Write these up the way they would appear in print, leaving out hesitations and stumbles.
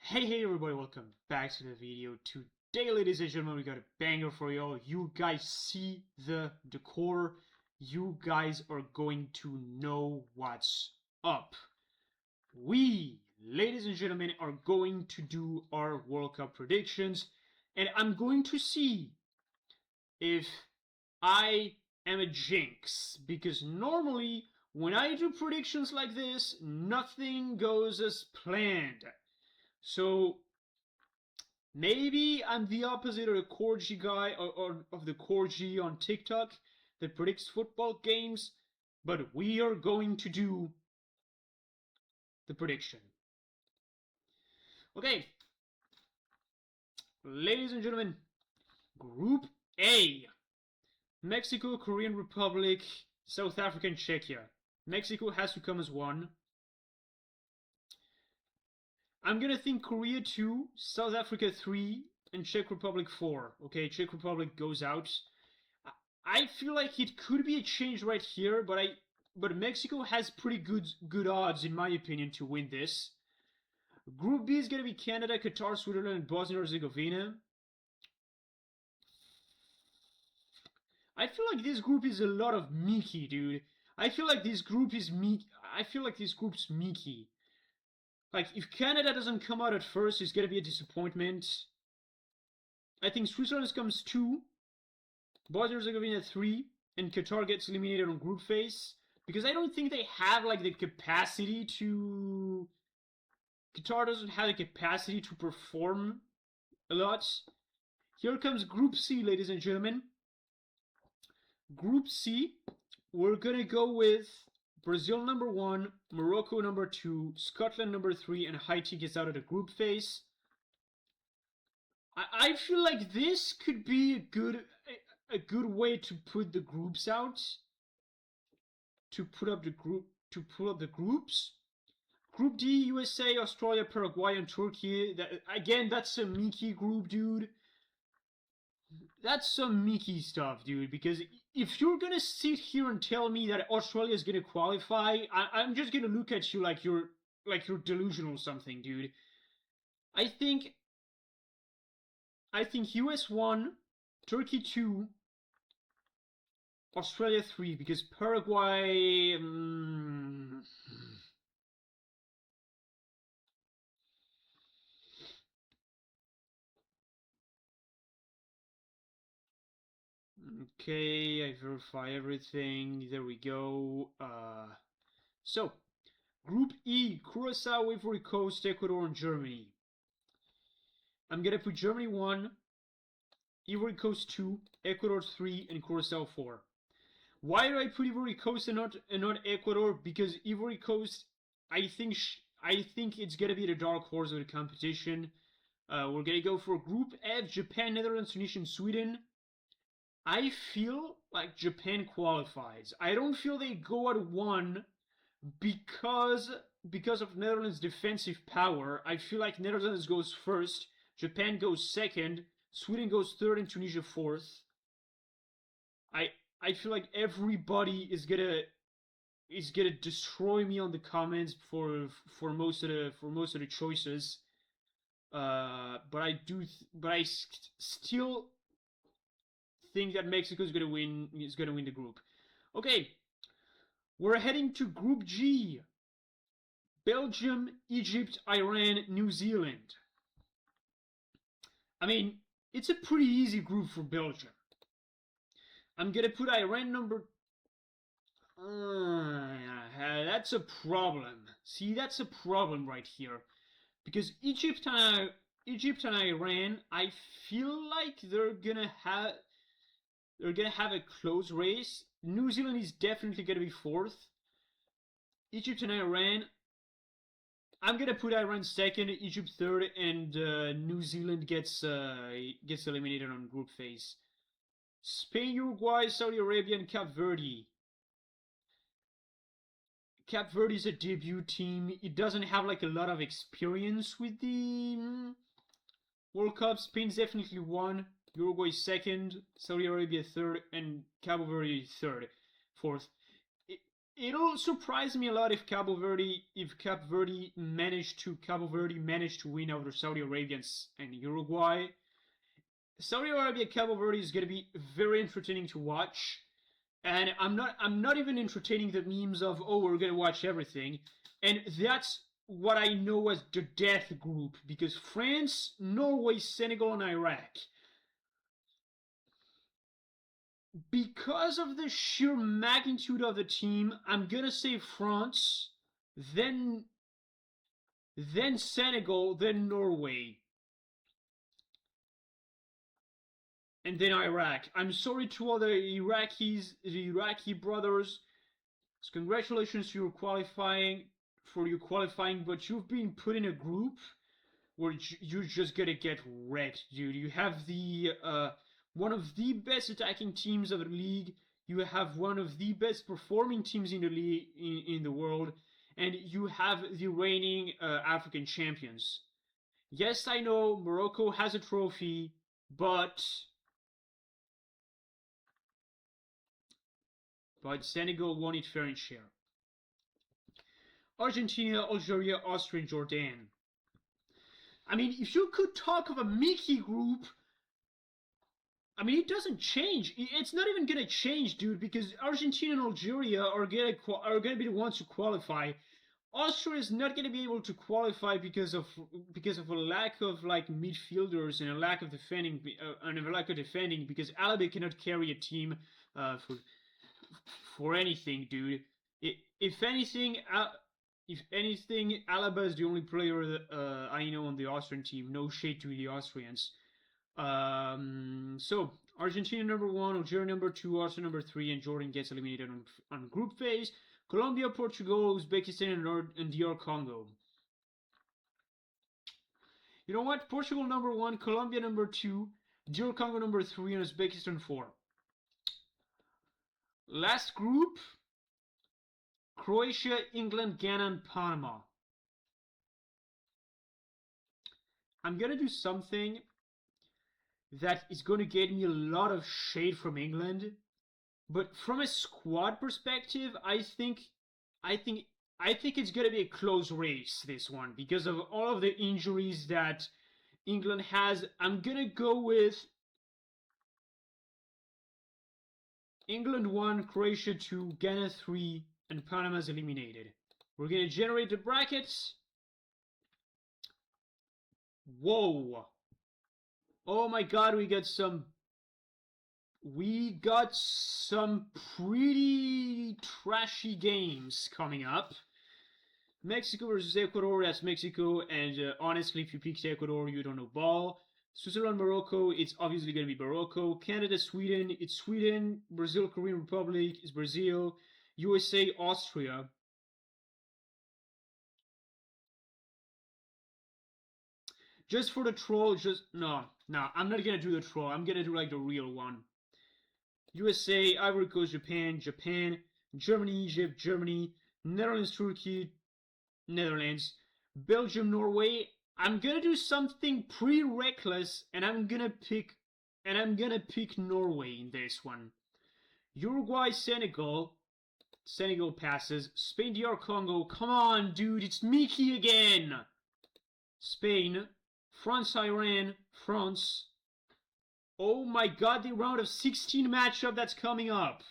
Hey everybody, welcome back to the video. Today, ladies and gentlemen, we got a banger for y'all. You guys see the decor. You guys are going to know what's up. We, ladies and gentlemen, are going to do our World Cup predictions. And I'm going to see if I am a jinx. Because normally, when I do predictions like this, nothing goes as planned. So maybe I'm the opposite of the Corgi guy or of the Corgi on TikTok that predicts football games, but we are going to do the prediction. Okay, ladies and gentlemen, Group A: Mexico, Korean Republic, South Africa, and Czechia. Mexico has to come as one. I'm gonna think Korea 2, South Africa 3, and Czech Republic 4. Okay, Czech Republic goes out. I feel like it could be a change right here, but Mexico has pretty good odds in my opinion to win this. Group B is gonna be Canada, Qatar, Switzerland, and Bosnia and Herzegovina. I feel like this group is a lot of Mickey, dude. I feel like this group is Mickey. I feel like this group's Mickey. Like, if Canada doesn't come out at first, it's gonna be a disappointment. I think Switzerland comes 2, Bosnia and Herzegovina 3, and Qatar gets eliminated on group phase. Because I don't think they have, like, the capacity to... Qatar doesn't have the capacity to perform a lot. Here comes Group C, ladies and gentlemen. Group C, we're gonna go with Brazil number 1, Morocco number 2, Scotland number 3, and Haiti gets out of the group phase. I feel like this could be a good way to put the groups out. To put up the groups. Group D: USA, Australia, Paraguay, and Turkey. Again, that's a Mickey group, dude. That's some Mickey stuff, dude, because if you're gonna sit here and tell me that Australia is gonna qualify, I'm just gonna look at you like you're delusional or something, dude. I think US 1, Turkey 2, Australia 3, because Paraguay... Okay, I verify everything. There we go. So, Group E: Curacao, Ivory Coast, Ecuador, and Germany. I'm gonna put Germany 1, Ivory Coast 2, Ecuador 3, and Curacao 4. Why do I put Ivory Coast and not Ecuador? Because Ivory Coast, I think it's gonna be the dark horse of the competition. We're gonna go for Group F: Japan, Netherlands, Tunisia, and Sweden. I feel like Japan qualifies. I don't feel they go at 1 because of Netherlands' defensive power. I feel like Netherlands goes first, Japan goes second, Sweden goes third, and Tunisia fourth. I feel like everybody is gonna destroy me on the comments for most of the choices. But I still think that Mexico is gonna win the group. Okay, we're heading to Group G: Belgium, Egypt, Iran, New Zealand. I mean, it's a pretty easy group for Belgium. I'm gonna put Iran number... that's a problem. See, that's a problem right here. Because Egypt and Iran, I feel like they're gonna have a close race. New Zealand is definitely gonna be 4th. Egypt and Iran, I'm gonna put Iran 2nd, Egypt 3rd, and New Zealand gets eliminated on group phase. Spain, Uruguay, Saudi Arabia, and Cape Verde. Cape Verde is a debut team. It doesn't have like a lot of experience with the World Cup. Spain's definitely 1, Uruguay 2nd, Saudi Arabia 3rd, and Cabo Verde 4th. it'll surprise me a lot if Cabo Verde managed to win over Saudi Arabia and Uruguay. Saudi Arabia Cabo Verde is going to be very entertaining to watch. And I'm not even entertaining the memes of, oh, we're going to watch everything. And that's what I know as the death group, because France, Norway, Senegal, and Iraq, because of the sheer magnitude of the team, I'm going to say France, then Senegal, then Norway, and then Iraq. I'm sorry to all the Iraqi brothers. So congratulations to your qualifying, but you've been put in a group where you're just gonna get wrecked, dude. You have the one of the best attacking teams of the league. You have one of the best performing teams in the league in the world, and you have the reigning African champions. Yes, I know Morocco has a trophy, but Senegal won it fair and share. Argentina, Algeria, Austria, and Jordan. I mean, if you could talk of a Mickey group, I mean, it doesn't change. It's not even gonna change, dude, because Argentina and Algeria are gonna be the ones to qualify. Austria is not gonna be able to qualify because of a lack of like midfielders and a lack of defending because Alaba cannot carry a team for anything, dude. If anything, Alaba is the only player that I know on the Austrian team. No shade to the Austrians. So Argentina number 1, Algeria number 2, Austria number 3, and Jordan gets eliminated on group phase. Colombia, Portugal, Uzbekistan, and DR Congo. You know what? Portugal number 1, Colombia number 2, DR Congo number 3, and Uzbekistan 4. Last group: Croatia, England, Ghana, and Panama. I'm gonna do something that is going to get me a lot of shade from England, but from a squad perspective, I think it's going to be a close race, this one, because of all of the injuries that England has. I'm going to go with England 1, Croatia 2, Ghana 3, and Panama's eliminated. We're going to generate the brackets. Whoa. Oh my god, we got some pretty trashy games coming up. Mexico versus Ecuador, that's Mexico, and honestly, if you picked Ecuador, you don't know ball. Switzerland, Morocco, it's obviously going to be Morocco. Canada, Sweden, it's Sweden. Brazil, Korean Republic, it's Brazil. USA, Austria. Just for the troll, no, I'm not gonna do the troll. I'm gonna do like the real one. USA, Ivory Coast, Japan, Germany, Egypt, Germany, Netherlands, Turkey, Netherlands, Belgium, Norway. I'm gonna do something pretty reckless, and I'm gonna pick Norway in this one. Uruguay, Senegal. Senegal passes. Spain, DR Congo. Come on, dude, it's Mickey again. Spain. France, Iran, France. Oh my god, the round of 16 matchup that's coming up.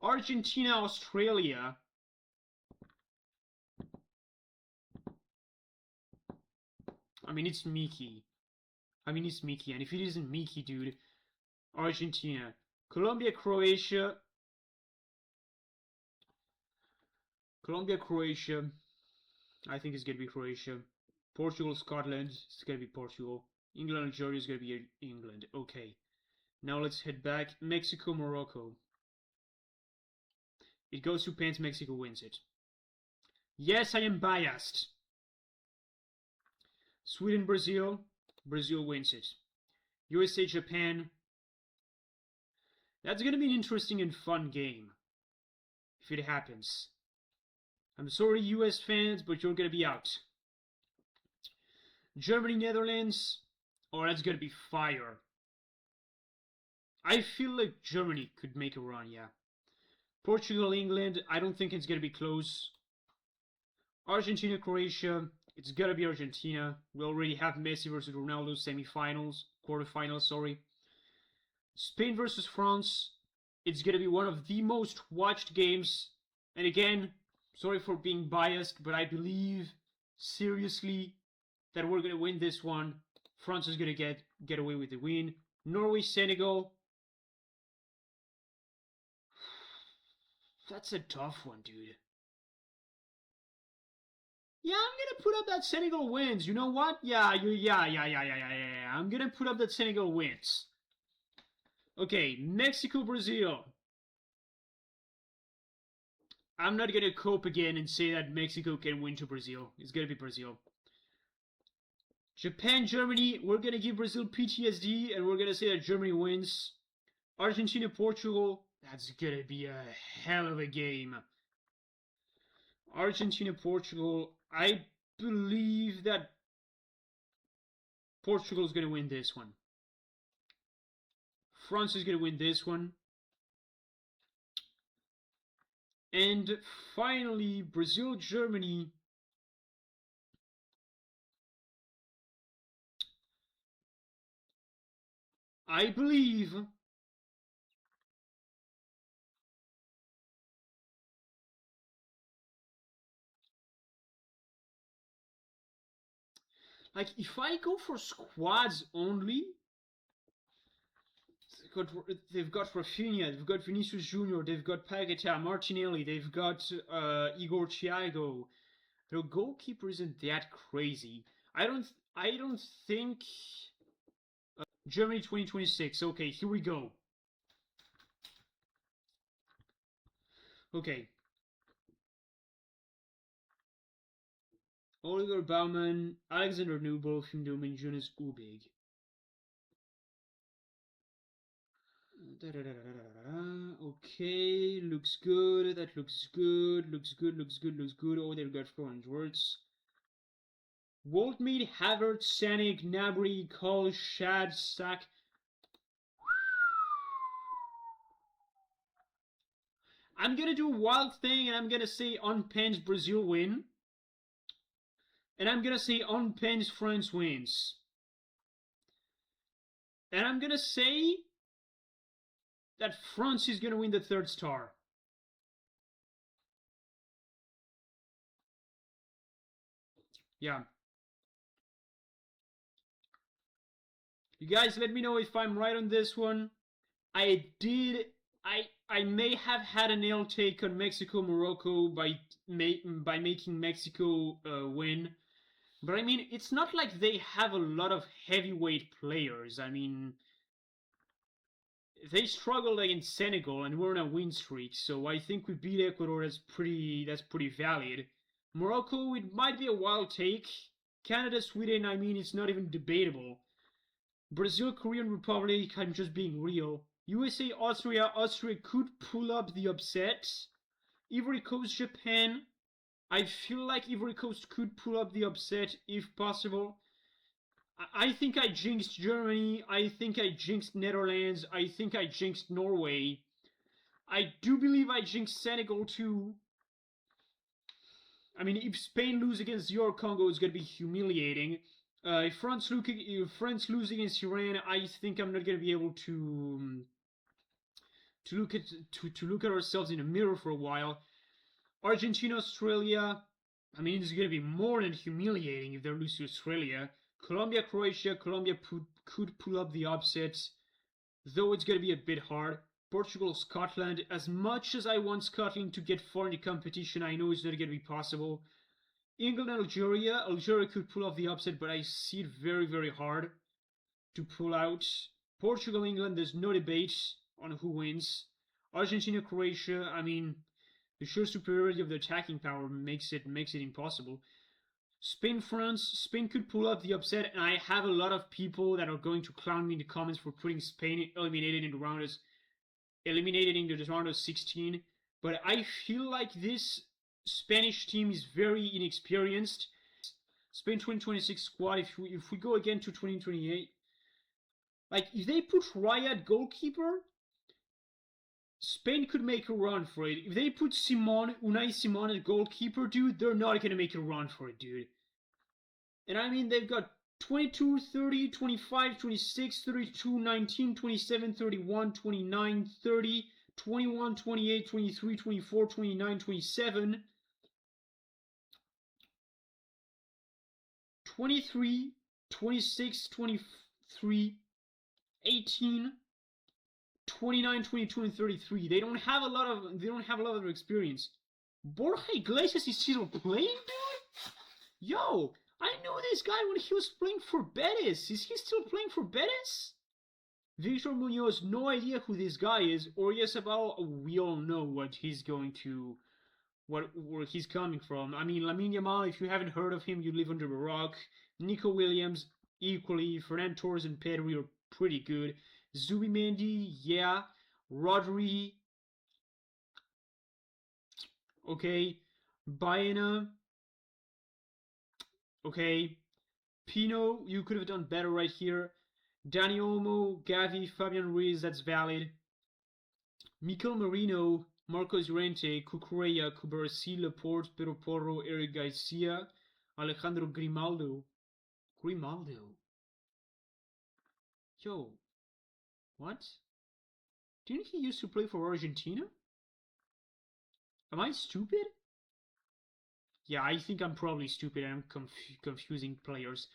Argentina, Australia. I mean, it's Mickey. And if it isn't Mickey, dude, Argentina. Colombia, Croatia. I think it's gonna be Croatia. Portugal, Scotland, it's gonna be Portugal. England, Algeria is gonna be England. Okay. Now let's head back. Mexico, Morocco. It goes to pens, Mexico wins it. Yes, I am biased. Sweden, Brazil. Brazil wins it. USA, Japan. That's gonna be an interesting and fun game. If it happens. I'm sorry, US fans, but you're gonna be out. Germany, Netherlands. Oh, that's gonna be fire. I feel like Germany could make a run, yeah. Portugal, England, I don't think it's going to be close. Argentina, Croatia, it's going to be Argentina. We already have Messi versus Ronaldo semifinals, quarterfinals, sorry. Spain versus France, it's going to be one of the most watched games. And again, sorry for being biased, but I believe seriously that we're going to win this one. France is going to get away with the win. Norway, Senegal. That's a tough one, dude. Yeah, I'm gonna put up that Senegal wins. You know what? Yeah. I'm gonna put up that Senegal wins. Okay, Mexico, Brazil. I'm not gonna cope again and say that Mexico can win to Brazil. It's gonna be Brazil. Japan, Germany. We're gonna give Brazil PTSD and we're gonna say that Germany wins. Argentina, Portugal. That's gonna be a hell of a game. Argentina, Portugal. I believe that Portugal is going to win this one. France is going to win this one. And finally, Brazil, Germany. I believe like if I go for squads only, they've got Rafinha, they've got Vinicius Junior, they've got Paquetá, Martinelli, they've got Igor Thiago. Their goalkeeper isn't that crazy. I don't think Germany 2026. Okay, here we go. Okay. Oliver Baumann, Alexander Nubel, Findomen, Jonas Ubig. Okay, looks good. That looks good. Looks good. Oh, they've got 400 words. Waldmead, Havertz, Sanik, Nabry, Cole, Shad, Sack. I'm gonna do a wild thing and I'm gonna say on pens Brazil win. And I'm gonna say on pens France wins. And I'm gonna say that France is gonna win the third star. Yeah. You guys let me know if I'm right on this one. I may have had a nail take on Mexico Morocco by making Mexico win. But I mean, it's not like they have a lot of heavyweight players. I mean, they struggled against Senegal and we're on a win streak, so I think we beat Ecuador. That's pretty valid. Morocco, it might be a wild take. Canada, Sweden, I mean, it's not even debatable. Brazil, Korean Republic, I'm just being real. USA, Austria, Austria could pull up the upset. Ivory Coast, Japan, I feel like Ivory Coast could pull up the upset if possible. I think I jinxed Germany. I think I jinxed Netherlands. I think I jinxed Norway. I do believe I jinxed Senegal too. I mean, if Spain lose against your Congo, it's going to be humiliating. If France lose against Iran, I think I'm not going to be able to look at ourselves in the mirror for a while. Argentina, Australia. I mean, it's going to be more than humiliating if they lose to Australia. Colombia, Croatia. Colombia could pull up the upset, though it's going to be a bit hard. Portugal, Scotland. As much as I want Scotland to get far in the competition, I know it's not going to be possible. England, Algeria. Algeria could pull off the upset, but I see it very, very hard to pull out. Portugal, England. There's no debate on who wins. Argentina, Croatia. I mean, the sheer superiority of the attacking power makes it impossible. Spain, France. Spain could pull off the upset, and I have a lot of people that are going to clown me in the comments for putting Spain eliminated in the round of 16. But I feel like this Spanish team is very inexperienced. Spain 2026 squad. If we go again to 2028, like if they put Raya at goalkeeper, Spain could make a run for it. If they put Unai Simon as goalkeeper, dude, they're not going to make a run for it, dude. And I mean, they've got 22, 30, 25, 26, 32, 19, 27, 31, 29, 30, 21, 28, 23, 24, 29, 27, 23, 26, 23, 18, 29, 22, and 33. They don't have a lot of experience. Borja Iglesias is still playing, dude? Yo, I knew this guy when he was playing for Betis. Is he still playing for Betis? Victor Munoz, no idea who this guy is. Oyarzabal, we all know what he's going to, where he's coming from. I mean, Lamine Yamal, if you haven't heard of him, you live under a rock. Nico Williams, equally. Ferran Torres and Pedri are pretty good. Zubimendi, yeah. Rodri, okay. Baena, okay. Pino, you could have done better right here. Dani Olmo, Gavi, Fabian Ruiz, that's valid. Mikel Merino, Marcos Llorente, Cucurella, Cubarsí, Laporte, Pedro Porro, Eric Garcia, Alejandro Grimaldo. Yo, what? Didn't he used to play for Argentina? Am I stupid? Yeah, I think I'm probably stupid and I'm confusing players.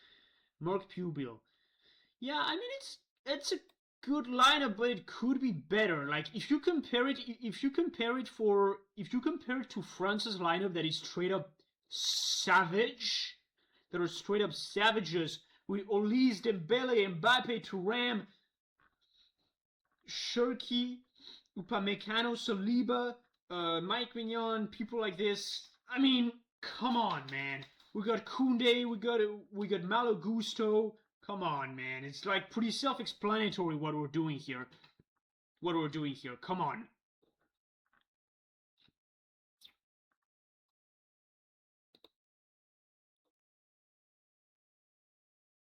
Mark Pubil. Yeah, I mean it's a good lineup, but it could be better. Like if you compare it to France's lineup that is straight up savage, that are straight up savages with Olise, Dembele, Mbappe, Thuram, Cherki, Upamecano, Saliba, Mike Mignon, people like this. I mean, come on, man. We got Koundé, we got Malo Gusto. Come on, man. It's like pretty self-explanatory what we're doing here. Come on.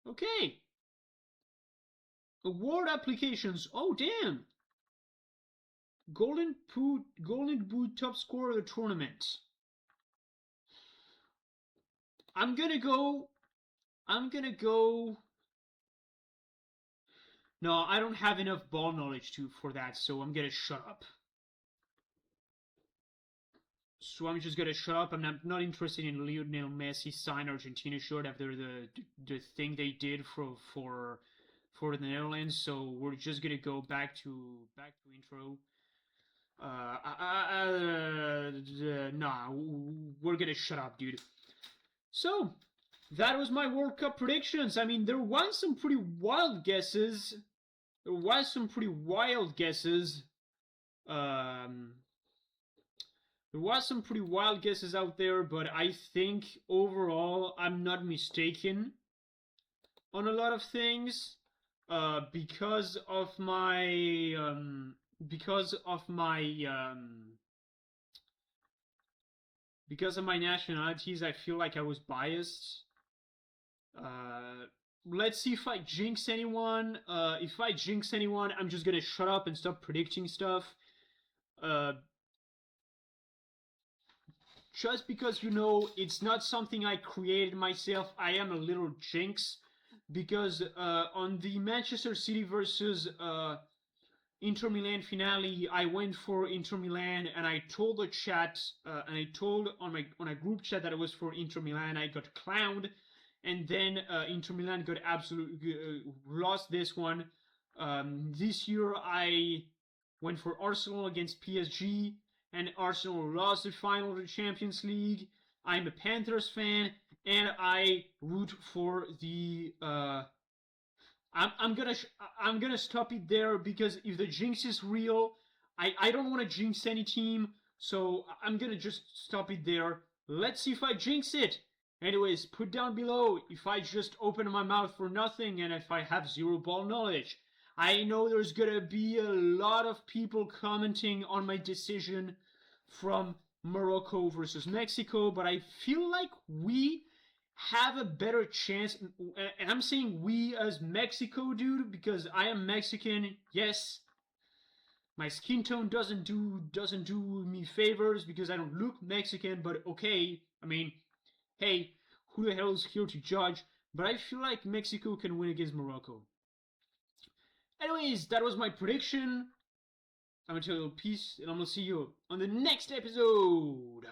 Okay. Award applications. Oh, damn. Golden Boot top scorer of the tournament. I'm gonna go. No, I don't have enough ball knowledge for that, so I'm gonna shut up. So I'm just gonna shut up. I'm not interested in Lionel Messi sign Argentina shirt after the thing they did for the Netherlands. So we're just gonna go back to intro. Nah, we're gonna shut up, dude. So that was my World Cup predictions. I mean, there was some pretty wild guesses. There was some pretty wild guesses out there, but I think overall I'm not mistaken on a lot of things because of my nationalities. I feel like I was biased. Let's see if I jinx anyone. If I jinx anyone, I'm just gonna shut up and stop predicting stuff. Just because, it's not something I created myself, I am a little jinx. Because on the Manchester City versus Inter Milan finale, I went for Inter Milan, and I told the chat, and I told on a group chat that it was for Inter Milan. I got clowned, and then Inter Milan got absolutely lost this one. This year I went for Arsenal against PSG, and Arsenal lost the final of the Champions League. I'm a Panthers fan, and I root for the. I'm gonna stop it there, because if the jinx is real, I don't want to jinx any team, so I'm gonna just stop it there. Let's see if I jinx it. Anyways, put down below if I just open my mouth for nothing and if I have zero ball knowledge. I know there's gonna be a lot of people commenting on my decision from Morocco versus Mexico, but I feel like we have a better chance, and I'm saying we as Mexico, dude, because I am Mexican. Yes, My skin tone doesn't do me favors because I don't look Mexican, but okay. I mean, hey, who the hell is here to judge? But I feel like Mexico can win against Morocco. Anyways, that was my prediction. I'm gonna tell you peace, and I'm gonna see you on the next episode.